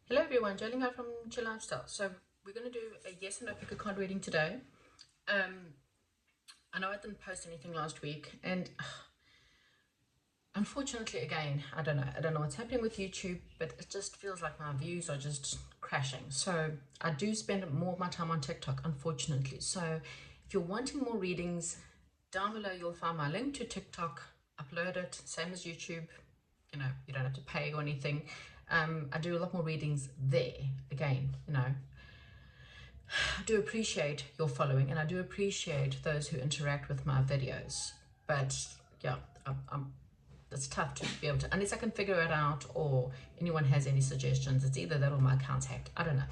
Hello everyone, Jolene Ann from Chill Lifestyle. So we're going to do a yes and no pick a card reading today. I know I didn't post anything last week, and unfortunately, again, I don't know what's happening with YouTube, but it just feels like my views are just crashing. So I do spend more of my time on TikTok, unfortunately. So if you're wanting more readings, down below you'll find my link to TikTok. Upload it, same as YouTube. You don't have to pay or anything. I do a lot more readings there. Again, I do appreciate your following, and I do appreciate those who interact with my videos. But yeah, it's tough to be able to, unless I can figure it out or anyone has any suggestions. It's either that or my account's hacked. I don't know.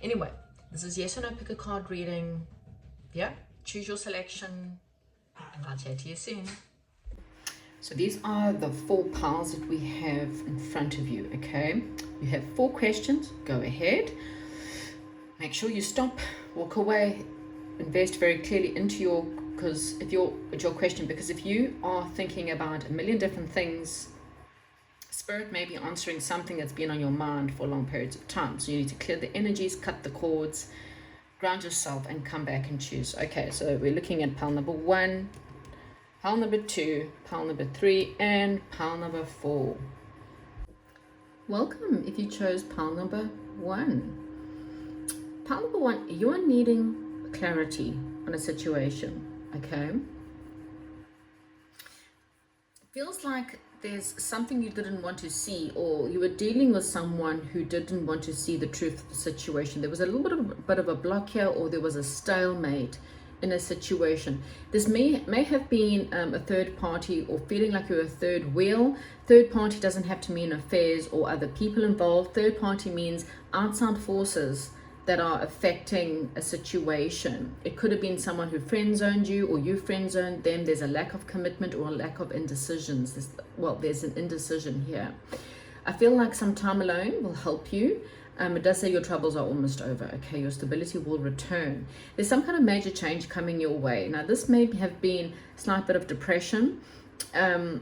Anyway, this is yes or no pick a card reading. Yeah, choose your selection, and I'll chat to you soon. So these are the 4 piles that we have in front of you, okay? You have 4 questions. Go ahead. Make sure you stop, walk away, invest very clearly into your question, because if you are thinking about a million different things, Spirit may be answering something that's been on your mind for long periods of time. So you need to clear the energies, cut the cords, ground yourself, and come back and choose. Okay, so we're looking at pile number 1, pile number 2, pile number 3, and pile number 4. Welcome if you chose pile number 1. Pile number 1, you are needing clarity on a situation, okay? It feels like there's something you didn't want to see, or you were dealing with someone who didn't want to see the truth of the situation. There was a little bit of a block here, or there was a stalemate in a situation. This may have been a third party, or feeling like you're a third wheel. Third party doesn't have to mean affairs or other people involved. Third party means outside forces that are affecting a situation. It could have been someone who friend zoned you, or you friend zoned them. There's a lack of commitment or a lack of indecisions. There's an indecision here. I feel like some time alone will help you. It does say your troubles are almost over. Okay, your stability will return. There's some kind of major change coming your way. Now, this may have been a slight bit of depression. And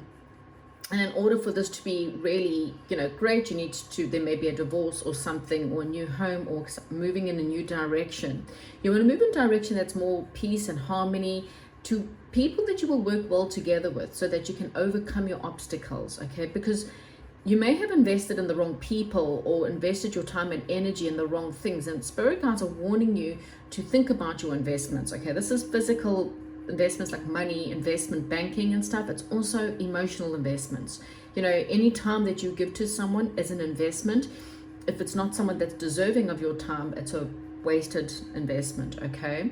in order for this to be really, great, you need to, there may be a divorce or something, or a new home, or moving in a new direction. You want to move in a direction that's more peace and harmony, to people that you will work well together with, so that you can overcome your obstacles, okay? Because you may have invested in the wrong people, or invested your time and energy in the wrong things, and spirit guides are warning you to think about your investments, okay? This is physical investments like money, investment banking and stuff. It's also emotional investments. Any time that you give to someone is an investment. If it's not someone that's deserving of your time, it's a wasted investment, okay?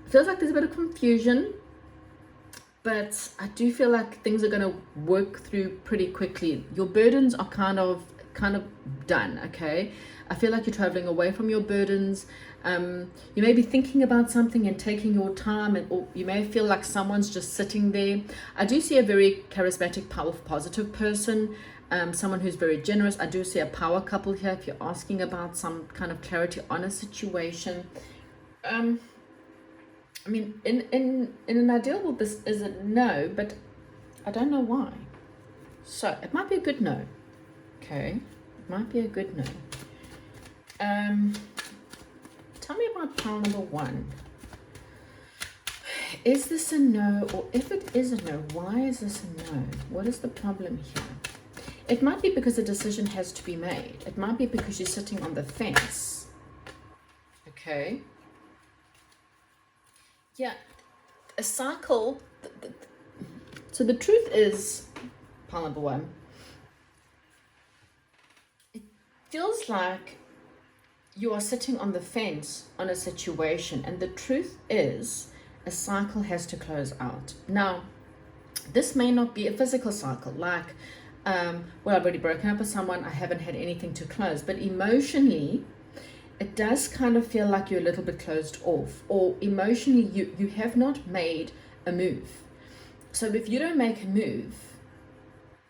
It feels like there's a bit of confusion, but I do feel like things are going to work through pretty quickly. Your burdens are kind of done, okay? I feel like you're traveling away from your burdens. You may be thinking about something and taking your time, or you may feel like someone's just sitting there. I do see a very charismatic, powerful, positive person, someone who's very generous. I do see a power couple here if you're asking about some kind of clarity on a situation. In an ideal world, this is a no, but I don't know why. So it might be a good no. Okay, it might be a good no. Tell me about pile number 1. Is this a no? Or if it is a no, why is this a no? What is the problem here? It might be because a decision has to be made. It might be because you're sitting on the fence. Okay. Yeah, a cycle. So the truth is, pile number 1, it feels like you are sitting on the fence on a situation, and the truth is a cycle has to close out. Now, this may not be a physical cycle, like I've already broken up with someone, I haven't had anything to close, but emotionally it does kind of feel like you're a little bit closed off, or emotionally you have not made a move. So if you don't make a move,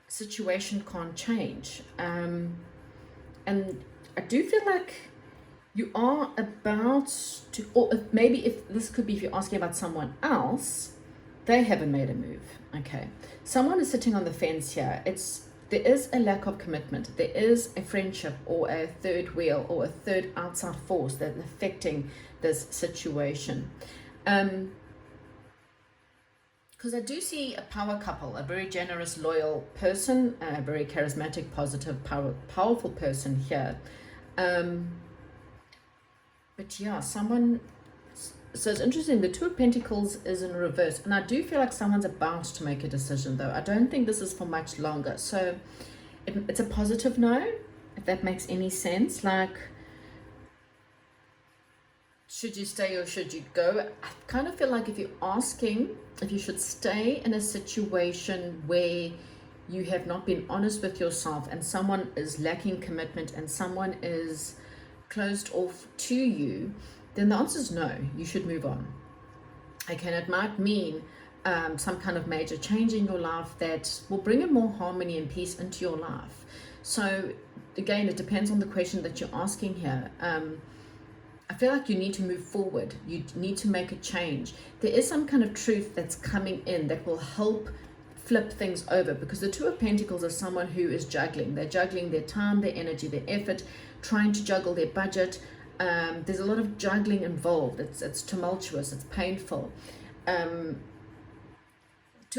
situation can't change. And I do feel like you are about to, or maybe if this could be, if you're asking about someone else, they haven't made a move. Okay, someone is sitting on the fence here. It's there is a lack of commitment. There is a friendship or a third wheel or a third outside force that's affecting this situation. Because I do see a power couple, a very generous, loyal person, a very charismatic, positive, powerful person here. But yeah, someone, so it's interesting, the Two of Pentacles is in reverse, and I do feel like someone's about to make a decision though. I don't think this is for much longer, so it's a positive no, if that makes any sense. Like, should you stay or should you go? I kind of feel like if you're asking if you should stay in a situation where you have not been honest with yourself and someone is lacking commitment and someone is closed off to you, then the answer is no, you should move on. Okay, and it might mean some kind of major change in your life that will bring in more harmony and peace into your life. So again, it depends on the question that you're asking here. I feel like you need to move forward. You need to make a change. There is some kind of truth that's coming in that will help flip things over, because the Two of Pentacles are someone who is juggling. They're juggling their time, their energy, their effort, trying to juggle their budget. There's a lot of juggling involved. It's tumultuous. It's painful. Two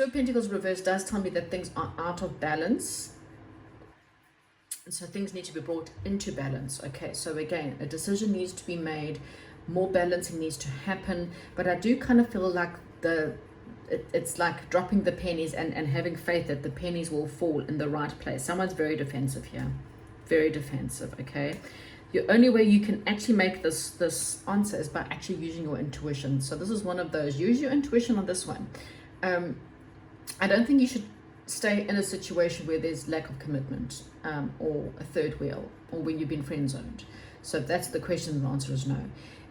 of Pentacles reverse does tell me that things are out of balance. And so things need to be brought into balance. Okay, so again, a decision needs to be made. More balancing needs to happen. But I do kind of feel like it's like dropping the pennies and having faith that the pennies will fall in the right place. Someone's very defensive here. Very defensive, okay? The only way you can actually make this answer is by actually using your intuition. So this is one of those. Use your intuition on this one. I don't think you should stay in a situation where there's lack of commitment, or a third wheel, or when you've been friend zoned. So if that's the question, the answer is no.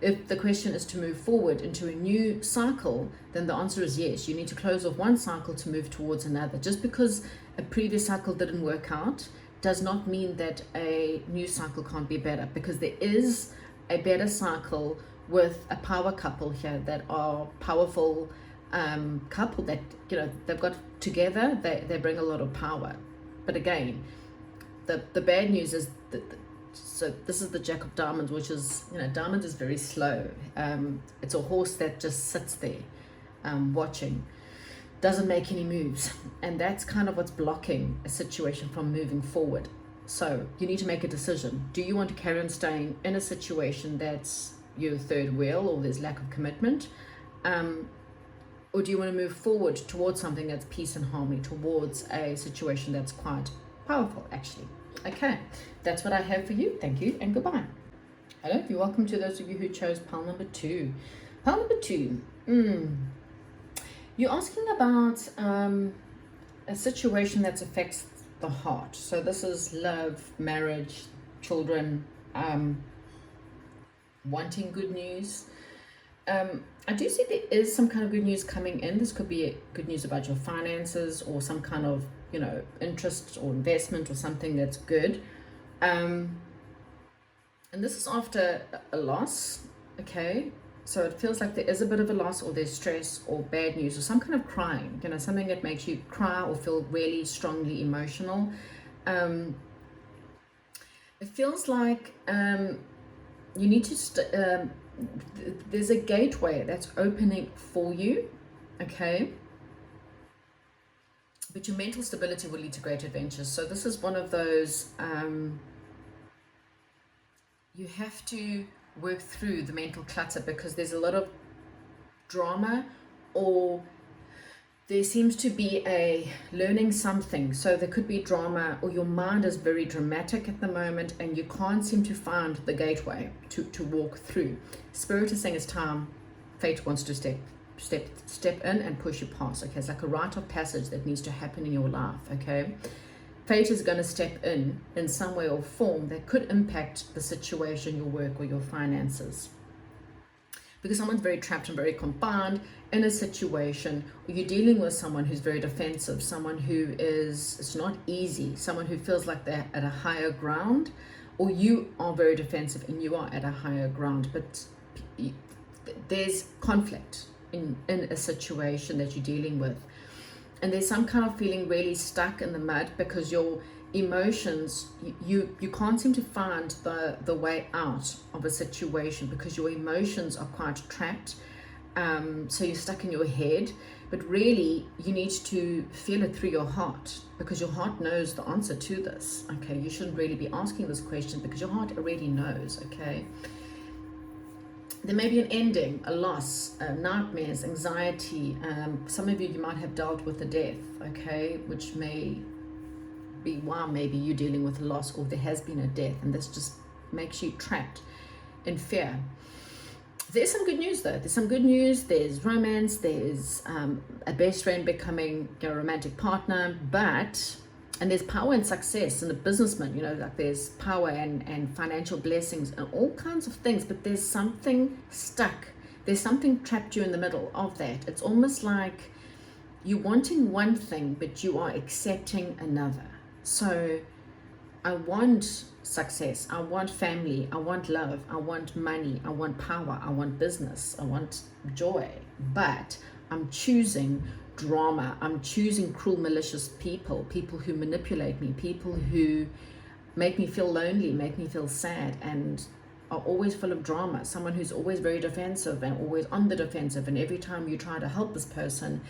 If the question is to move forward into a new cycle, then the answer is yes. You need to close off one cycle to move towards another. Just because a previous cycle didn't work out does not mean that a new cycle can't be better, because there is a better cycle with a power couple here that are powerful couple that, you know, they've got together, they bring a lot of power. But again, the bad news is that so this is the Jack of Diamonds, which is, you know, diamond is very slow. It's a horse that just sits there watching, doesn't make any moves, and that's kind of what's blocking a situation from moving forward. So you need to make a decision. Do you want to carry on staying in a situation that's your third wheel, or there's lack of commitment, or do you want to move forward towards something that's peace and harmony, towards a situation that's quite powerful, actually? Okay, that's what I have for you. Thank you and goodbye. Hello, you're welcome to those of you who chose pile number 2. Pile number 2. You're asking about a situation that affects the heart. So this is love, marriage, children, wanting good news. I do see there is some kind of good news coming in. This could be good news about your finances, or some kind of, you know, interest or investment or something that's good. And this is after a loss, okay? So it feels like there is a bit of a loss, or there's stress or bad news, or some kind of crying, you know, something that makes you cry or feel really strongly emotional. It feels like you need to there's a gateway that's opening for you, okay? But your mental stability will lead to great adventures. So this is one of those, you have to work through the mental clutter, because there's a lot of drama, or there seems to be a learning something. So there could be drama, or your mind is very dramatic at the moment and you can't seem to find the gateway to walk through. Spirit is saying it's time. Fate wants to step in and push you past. Okay, it's like a rite of passage that needs to happen in your life. Okay, fate is going to step in some way or form that could impact the situation, your work, or your finances. Because someone's very trapped and very confined in a situation, or you're dealing with someone who's very defensive, someone who is, it's not easy, someone who feels like they're at a higher ground, or you are very defensive and you are at a higher ground, but there's conflict in a situation that you're dealing with. and there's some kind of feeling really stuck in the mud because your emotions, you can't seem to find the way out of a situation because your emotions are quite trapped. So you're stuck in your head, but really you need to feel it through your heart, because your heart knows the answer to this. Okay, you shouldn't really be asking this question because your heart already knows. Okay, there may be an ending, a loss, nightmares, anxiety. Some of you might have dealt with a death, okay, which may be why maybe you're dealing with a loss, or there has been a death, and this just makes you trapped in fear. There's some good news though. There's some good news. There's romance. There's a best friend becoming a romantic partner, and there's power and success and a businessman, like there's power and financial blessings and all kinds of things, but there's something stuck. There's something trapped you in the middle of that. It's almost like you're wanting one thing, but you are accepting another. So I want success, I want family, I want love, I want money, I want power, I want business, I want joy, but I'm choosing drama. I'm choosing cruel, malicious people who manipulate me, people who make me feel lonely, make me feel sad, and are always full of drama. Someone who's always very defensive and always on the defensive, and every time you try to help this person,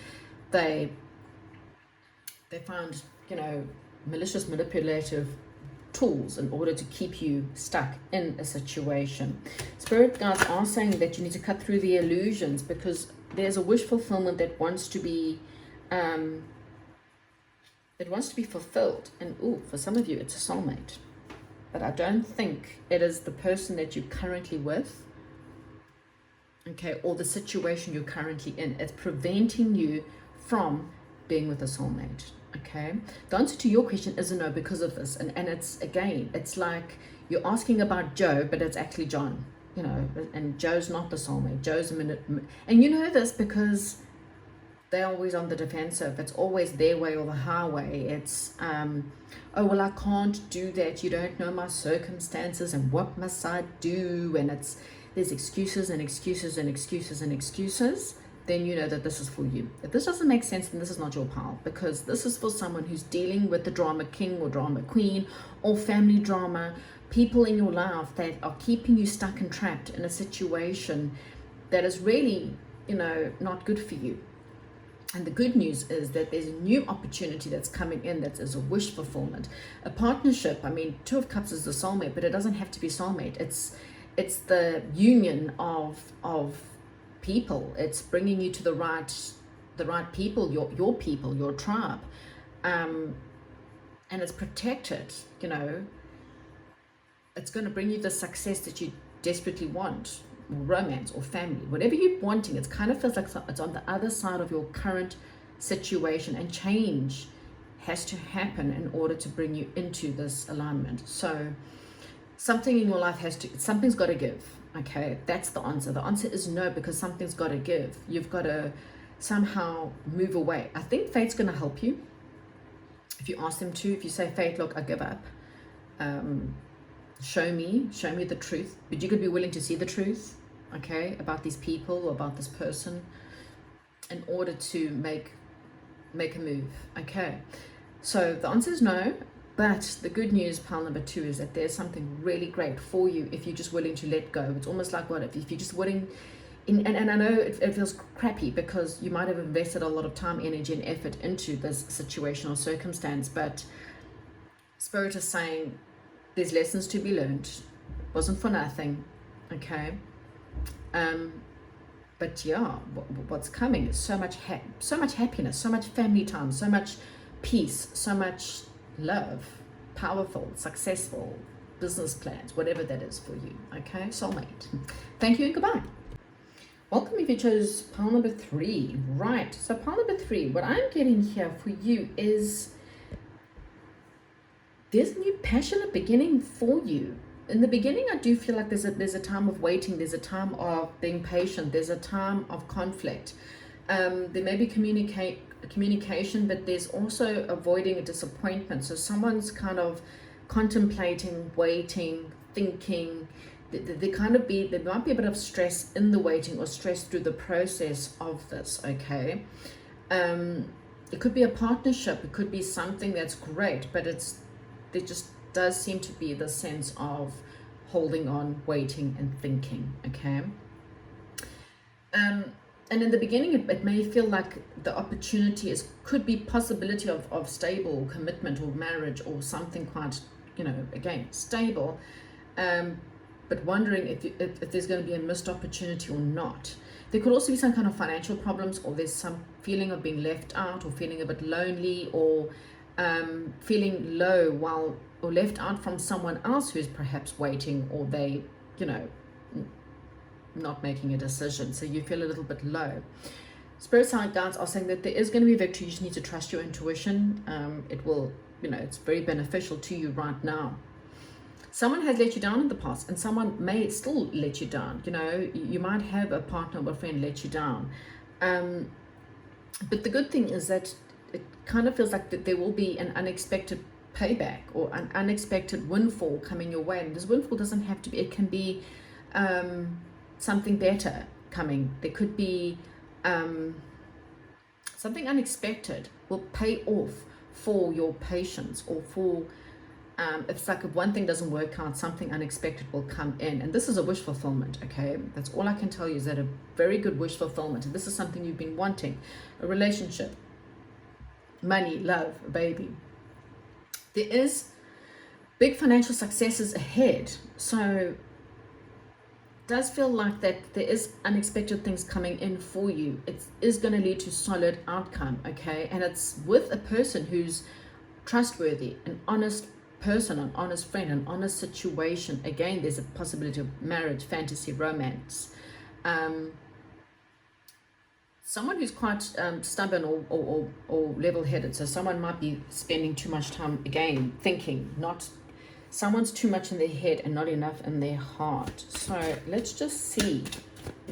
they find malicious, manipulative tools in order to keep you stuck in a situation. Spirit guides are saying that you need to cut through the illusions, because there's a wish fulfillment that wants to be fulfilled. And for some of you it's a soulmate, but I don't think it is the person that you're currently with, okay, or the situation you're currently in. It's preventing you from being with a soulmate. Okay, the answer to your question is a no because of this, and it's like you're asking about Joe, but it's actually John, and Joe's not the soulmate. Joe's a minute, and you know this because they're always on the defensive. It's always their way or the highway. It's oh well, I can't do that, you don't know my circumstances, and what must I do? And there's excuses and excuses and excuses and excuses. Then you know that this is for you. If this doesn't make sense, then this is not your pile, because this is for someone who's dealing with the drama king or drama queen or family drama, people in your life that are keeping you stuck and trapped in a situation that is really, not good for you. And the good news is that there's a new opportunity that's coming in that is a wish fulfillment, a partnership. I mean, Two of Cups is the soulmate, but it doesn't have to be soulmate. It's the union of people. It's bringing you to the right people, your people, your tribe, and it's protected. It's going to bring you the success that you desperately want, or romance or family, whatever you're wanting. It kind of feels like it's on the other side of your current situation, and change has to happen in order to bring you into this alignment. So something in your life something's got to give. Okay, that's the answer. The answer is no, because something's got to give. You've got to somehow move away. I think fate's going to help you. If you ask them to, if you say, fate, look, I give up. Show me the truth. But you could be willing to see the truth, okay, about these people or about this person in order to make a move. Okay, so the answer is no. But the good news, pile number 2, is that there's something really great for you if you're just willing to let go. It's almost like if you're just willing, and I know it feels crappy because you might have invested a lot of time, energy, and effort into this situation or circumstance, but Spirit is saying there's lessons to be learned. It wasn't for nothing, okay? But yeah, what's coming is so much happiness, so much family time, so much peace, so much love, powerful, successful business plans, whatever that is for you. Okay, soulmate. Thank you and goodbye. Welcome if you chose pile number 3. Right, so pile number 3, what I'm getting here for you is there's a new passionate beginning for you. In the beginning, I do feel like there's a time of waiting, there's a time of being patient, there's a time of conflict. There may be communication, but there's also avoiding a disappointment. So someone's kind of contemplating, waiting, thinking. There might be a bit of stress in the waiting, or stress through the process of this. Okay, It could be a partnership, it could be something that's great, but there just does seem to be the sense of holding on, waiting, and thinking. Okay. And in the beginning, it may feel like the opportunity could be possibility of stable commitment or marriage or something quite, again, stable, but wondering if there's going to be a missed opportunity or not. There could also be some kind of financial problems, or there's some feeling of being left out, or feeling a bit lonely, or feeling low or left out from someone else who's perhaps waiting, or they, not making a decision, so you feel a little bit low. Spirit side guides are saying that there is going to be victory. You just need to trust your intuition. It will, it's very beneficial to you right now. Someone has let you down in the past, and someone may still let you down. You might have a partner or a friend let you down, but the good thing is that it kind of feels like that there will be an unexpected payback or an unexpected windfall coming your way. And this windfall doesn't have to be, it can be something better coming. There could be something unexpected will pay off for your patience, or for it's like if one thing doesn't work out, something unexpected will come in. And this is a wish fulfillment. Okay, that's all I can tell you, is that a very good wish fulfillment. And this is something you've been wanting: a relationship, money, love, a baby. There is big financial successes ahead, so does feel like that there is unexpected things coming in for you. It is going to lead to solid outcome. Okay, and it's with a person who's trustworthy, an honest person, an honest friend, an honest situation. Again, there's a possibility of marriage, fantasy, romance. Someone who's quite stubborn or level-headed. So someone might be spending too much time, again, thinking. Someone's too much in their head and not enough in their heart. So let's just see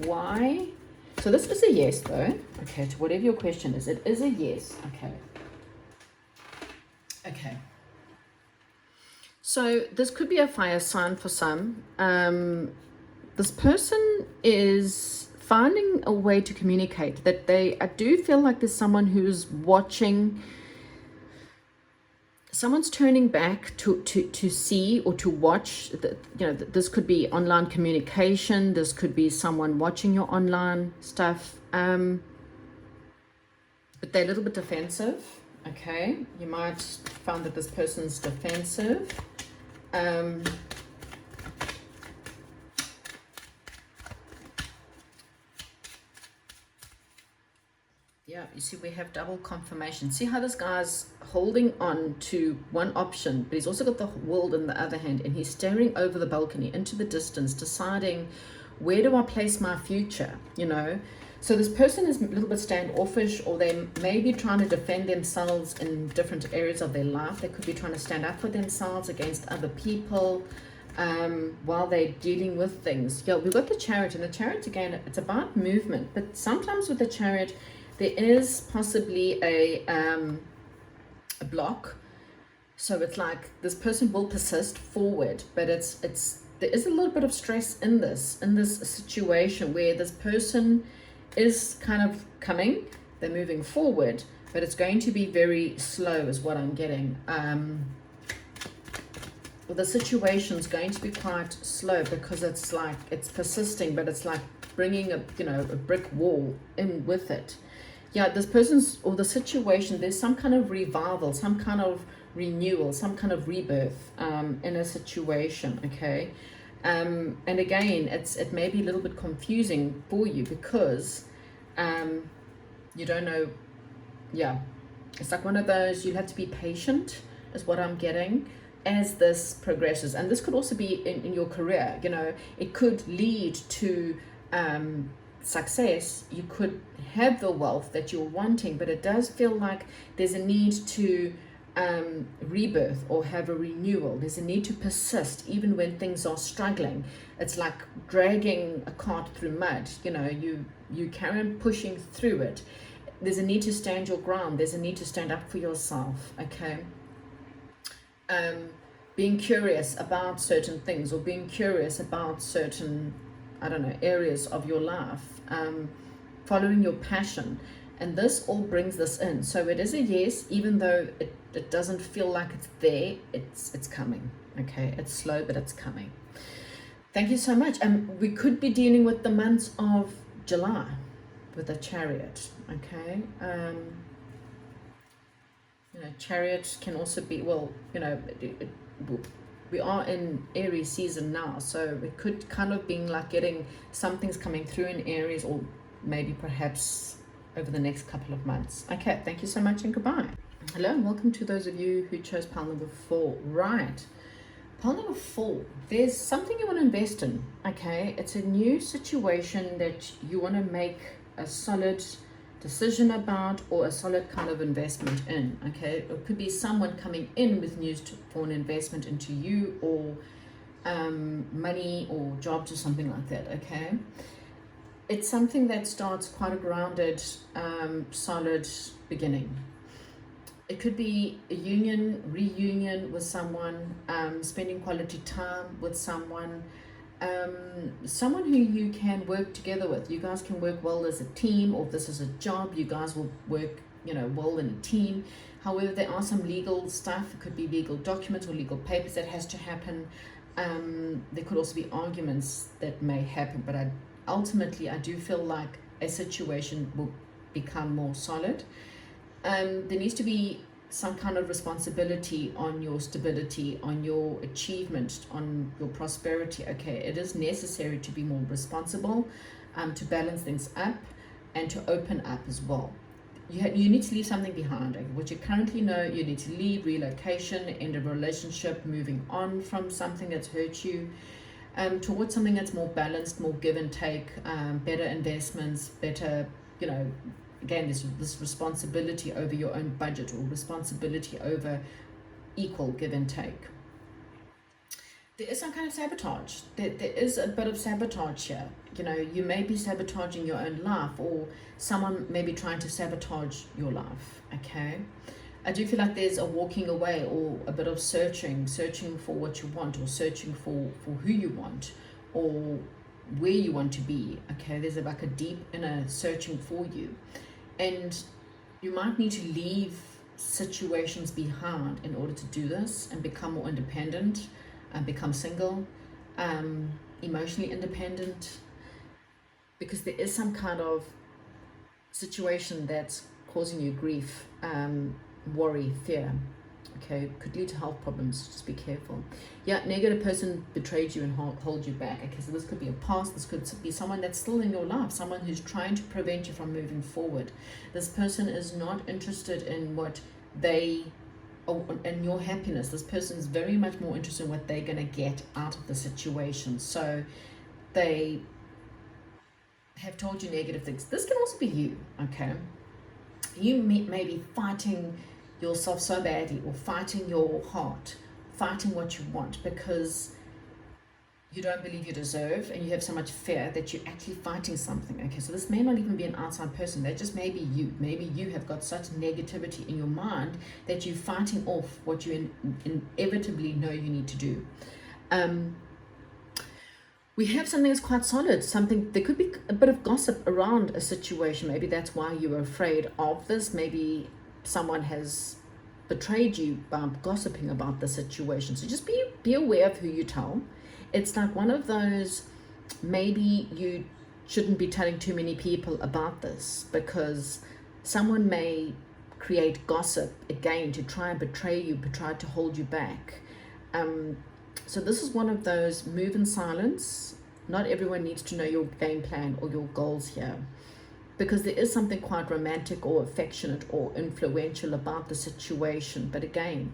why. So this is a yes, though. Okay, to whatever your question is, it is a yes. Okay. So this could be a fire sign for some. This person is finding a way to communicate, that I do feel like there's someone who's watching. Someone's turning back to see or to watch. This could be online communication. This could be someone watching your online stuff. But they're a little bit defensive. Okay, you might find that this person's defensive. Yeah, you see, we have double confirmation. See how this guy's holding on to one option, but he's also got the world in the other hand, and he's staring over the balcony into the distance, deciding, where do I place my future? So this person is a little bit standoffish, or they may be trying to defend themselves in different areas of their life. They could be trying to stand up for themselves against other people while they're dealing with things. Yeah, we've got the Chariot, and the Chariot, again, it's about movement, but sometimes with the Chariot, there is possibly a block. So it's like this person will persist forward, but there is a little bit of stress in this situation, where this person is kind of coming, they're moving forward, but it's going to be very slow is what I'm getting. Well, the situation's going to be quite slow, because it's like it's persisting, but it's like bringing a brick wall in with it. Yeah, this person's, or the situation, there's some kind of revival, some kind of renewal, some kind of rebirth in a situation. Okay. And again, it may be a little bit confusing for you, because you don't know. Yeah, it's like one of those, you have to be patient is what I'm getting as this progresses. And this could also be in your career. It could lead to success. You could have the wealth that you're wanting, but it does feel like there's a need to rebirth or have a renewal. There's a need to persist even when things are struggling. It's like dragging a cart through mud. You carry on pushing through it. There's a need to stand your ground. There's a need to stand up for yourself. Okay. Being curious about certain things, or being curious about certain, areas of your life, following your passion. And this all brings this in. So it is a yes, even though it doesn't feel like it's there, it's coming. Okay, it's slow, but it's coming. Thank you so much. We could be dealing with the months of July with a Chariot. Okay. Chariot can also be, well, we are in Aries season now, so it could kind of be like getting something's coming through in Aries, or maybe perhaps over the next couple of months. Okay, thank you so much and goodbye. Hello and welcome to those of you who chose pile number 4. Right, pile number 4, there's something you want to invest in. Okay, it's a new situation that you want to make a solid decision about, or a solid kind of investment in. Okay, it could be someone coming in with news for an investment into you, or money or jobs or something like that. Okay, it's something that starts quite a grounded, solid beginning. It could be a reunion with someone, spending quality time with someone, someone who you can work together with. You guys can work well as a team, or if this is a job, you guys will work, well in a team. However, there are some legal stuff. It could be legal documents or legal papers that has to happen. There could also be arguments that may happen, but ultimately, I do feel like a situation will become more solid. There needs to be some kind of responsibility on your stability, on your achievement, on your prosperity. Okay, it is necessary to be more responsible, to balance things up, and to open up as well. You need to leave something behind. Okay? What you currently know, you need to leave: relocation, end of a relationship, moving on from something that's hurt you, towards something that's more balanced, more give and take, better investments, better, again, this responsibility over your own budget, or responsibility over equal give and take. There is some kind of sabotage. There is a bit of sabotage here. You may be sabotaging your own life, or someone may be trying to sabotage your life. Okay, I do feel like there's a walking away, or a bit of searching for what you want, or searching for who you want, or where you want to be. Okay, there's like a deep inner searching for you. And you might need to leave situations behind in order to do this, and become more independent, and become single, emotionally independent, because there is some kind of situation that's causing you grief, worry, fear. Okay, could lead to health problems. Just be careful. Yeah, negative person betrayed you and hold you back. Okay, so this could be a past. This could be someone that's still in your life, someone who's trying to prevent you from moving forward. This person is not interested in what in your happiness. This person is very much more interested in what they're going to get out of the situation. So they have told you negative things. This can also be you. Okay, you may be fighting yourself so badly, or fighting your heart, fighting what you want, because you don't believe you deserve, and you have so much fear that you're actually fighting something. Okay, so this may not even be an outside person. That just may be you. Maybe you have got such negativity in your mind that you're fighting off what you inevitably know you need to do. We have something that's quite solid. There could be a bit of gossip around a situation. Maybe that's why you were afraid of this. Maybe someone has betrayed you by gossiping about the situation. So just be aware of who you tell. It's like one of those, maybe you shouldn't be telling too many people about this, because someone may create gossip again to try and betray you, but try to hold you back. So this is one of those, move in silence. Not everyone needs to know your game plan or your goals here, because there is something quite romantic or affectionate or influential about the situation. But again,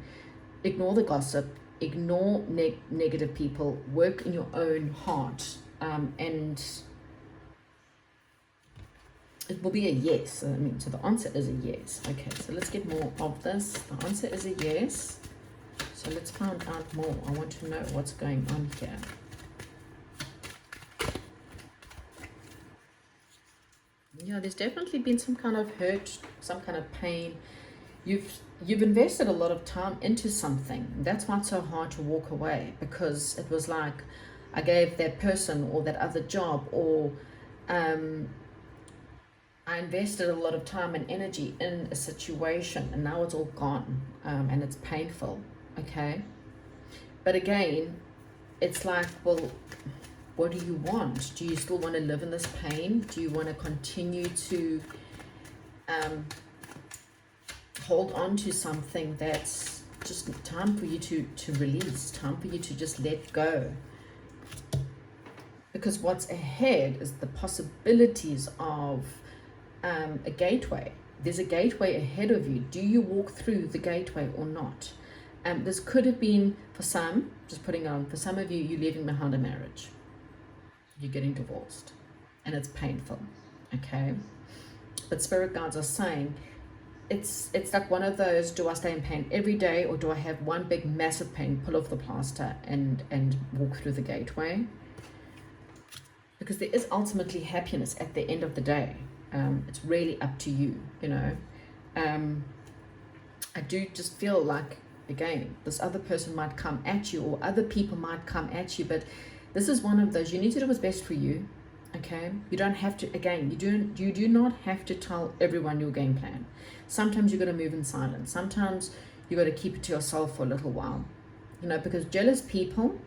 ignore the gossip, ignore negative people, work in your own heart, and it will be a yes. So the answer is a yes. Okay, so let's get more of this. The answer is a yes. So let's find out more. I want to know what's going on here. Yeah, there's definitely been some kind of hurt, some kind of pain. You've invested a lot of time into something. That's why it's so hard to walk away, because it was like, I gave that person or that other job, or I I invested a lot of time and energy in a situation, and now it's all gone, and it's painful, okay? But again, it's like, well, what do you want? Do you still want to live in this pain? Do you want to continue to hold on to something that's just time for you to release, time for you to just let go? Because what's ahead is the possibilities of a gateway. There's a gateway ahead of you. Do you walk through the gateway or not? This could have been, for some, just putting it on, for some of you, you're leaving behind a marriage. You're getting divorced. And it's painful, okay? But spirit guides are saying, it's like one of those, do I stay in pain every day, or do I have one big massive pain, pull off the plaster and walk through the gateway? Because there is ultimately happiness at the end of the day. It's really up to you, you know. I do just feel like, again, this other person might come at you, or other people might come at you, but this is one of those, you need to do what's best for you, okay? You don't have to, again, you do not have to tell everyone your game plan. Sometimes you've got to move in silence. Sometimes you've got to keep it to yourself for a little while, you know, because jealous people,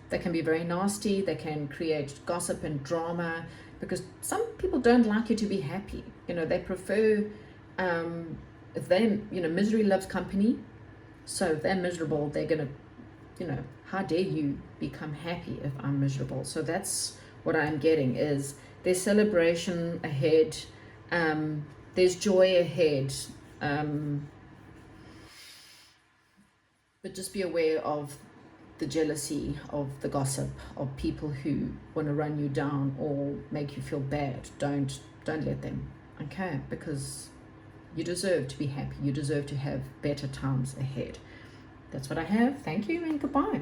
they can be very nasty. They can create gossip and drama, because some people don't like you to be happy. You know, they prefer, if they, you know, misery loves company. So if they're miserable, they're going to, you know, how dare you become happy if I'm miserable? So that's what I'm getting, is there's celebration ahead. There's joy ahead. But just be aware of the jealousy, of the gossip, of people who want to run you down or make you feel bad. Don't let them, okay? Because you deserve to be happy. You deserve to have better times ahead. That's what I have. Thank you and goodbye.